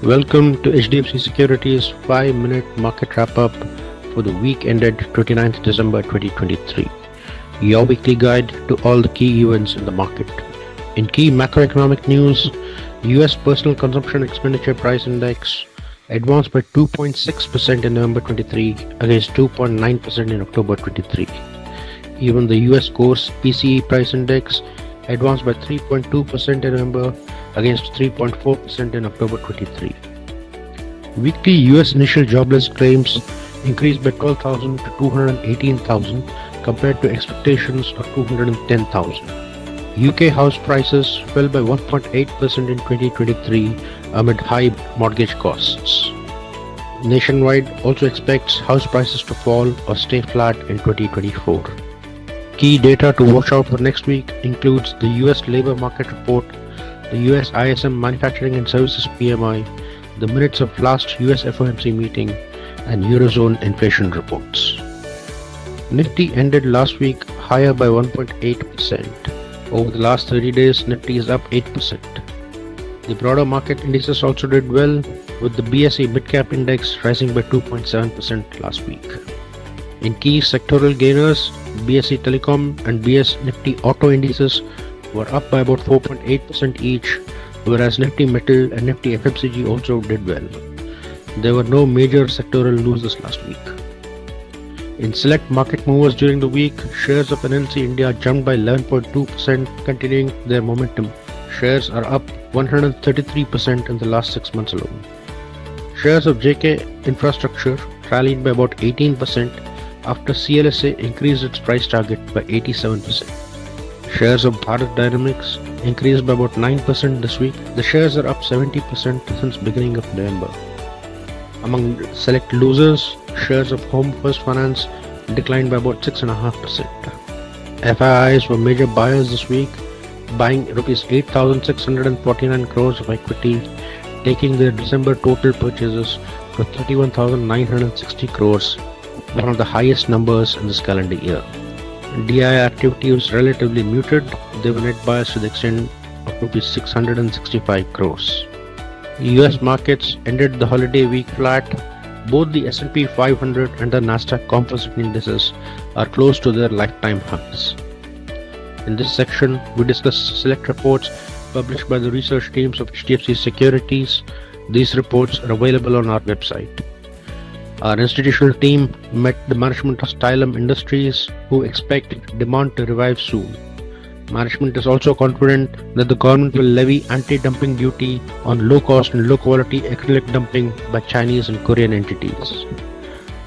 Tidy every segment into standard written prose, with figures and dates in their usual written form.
Welcome to HDFC Securities 5-minute market wrap-up for the week ended 29th December 2023. Your weekly guide to all the key events in the market. In key macroeconomic news, US Personal Consumption Expenditure Price Index advanced by 2.6% in November 23 against 2.9% in October 23. Even the US Core PCE Price Index advanced by 3.2% in November against 3.4% in October 23. Weekly US initial jobless claims increased by 12,000 to 218,000 compared to expectations of 210,000. UK house prices fell by 1.8% in 2023 amid high mortgage costs. Nationwide also expects house prices to fall or stay flat in 2024. Key data to watch out for next week includes the US labor market report, the US ISM Manufacturing and Services PMI, the minutes of last US FOMC meeting, and Eurozone inflation reports. Nifty ended last week higher by 1.8%. Over the last 30 days, Nifty is up 8%. The broader market indices also did well, with the BSE Midcap Index rising by 2.7% last week. In key sectoral gainers, BSE Telecom and BS Nifty Auto indices were up by about 4.8% each, whereas Nifty Metal and Nifty FMCG also did well. There were no major sectoral losers last week. In select market movers during the week, shares of NLC India jumped by 11.2%, continuing their momentum. Shares are up 133% in the last 6 months alone. Shares of JK Infrastructure rallied by about 18% after CLSA increased its price target by 87%. Shares of Bharat Dynamics increased by about 9% this week. The shares are up 70% since beginning of November. Among select losers, shares of Home First Finance declined by about 6.5%. FIIs were major buyers this week, buying Rs 8,649 crores of equity, taking their December total purchases to 31,960 crores, one of the highest numbers in this calendar year. DII Activity was relatively muted. They were net buyers to the extent of Rs 665 crores. US markets ended the holiday week flat. Both the S&P 500 and the Nasdaq Composite indices are close to their lifetime highs. In this section, we discuss select reports published by the research teams of HDFC Securities. These reports are available on our website. Our institutional team met the management of Stylum Industries, who expect demand to revive soon. Management is also confident that the government will levy anti-dumping duty on low-cost and low-quality acrylic dumping by Chinese and Korean entities.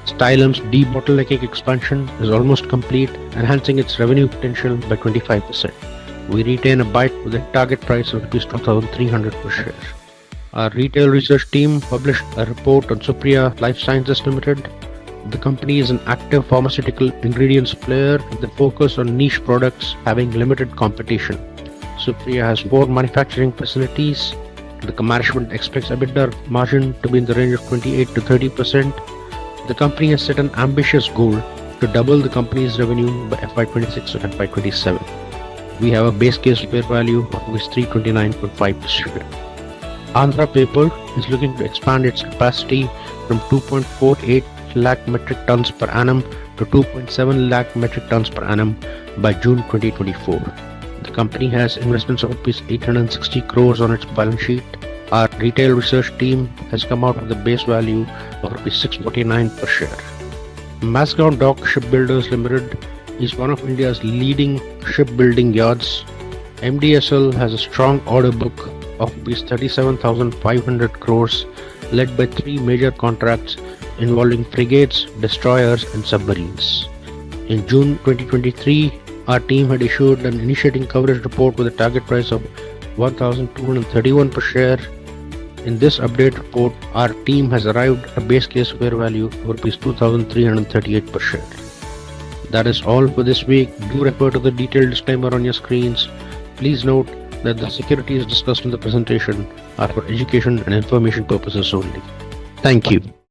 Stylum's debottlenecking expansion is almost complete, enhancing its revenue potential by 25%. We retain a bite with a target price of Rs 2,300 per share. Our retail research team published a report on Supriya Life Sciences Limited. The company is an active pharmaceutical ingredients player with a focus on niche products having limited competition. Supriya has 4 manufacturing facilities. The management expects EBITDA margin to be in the range of 28 to 30%. The company has set an ambitious goal to double the company's revenue by FY26 and FY27. We have a base case fair value of 329.5 per share. Andhra Paper is looking to expand its capacity from 2.48 lakh metric tons per annum to 2.7 lakh metric tons per annum by June 2024. The company has investments of Rs 860 crores on its balance sheet. Our retail research team has come out with a base value of Rs 649 per share. Mazagon Dock Shipbuilders Limited is one of India's leading shipbuilding yards. MDSL has a strong order book of Rs 37,500 crores, led by 3 major contracts involving frigates, destroyers, and submarines. In June 2023, our team had issued an initiating coverage report with a target price of 1,231 per share. In this update report, our team has arrived at a base case fair value of Rs 2,338 per share. That is all for this week. Do refer to the detailed disclaimer on your screens. Please note that the securities discussed in the presentation are for education and information purposes only. Thank you.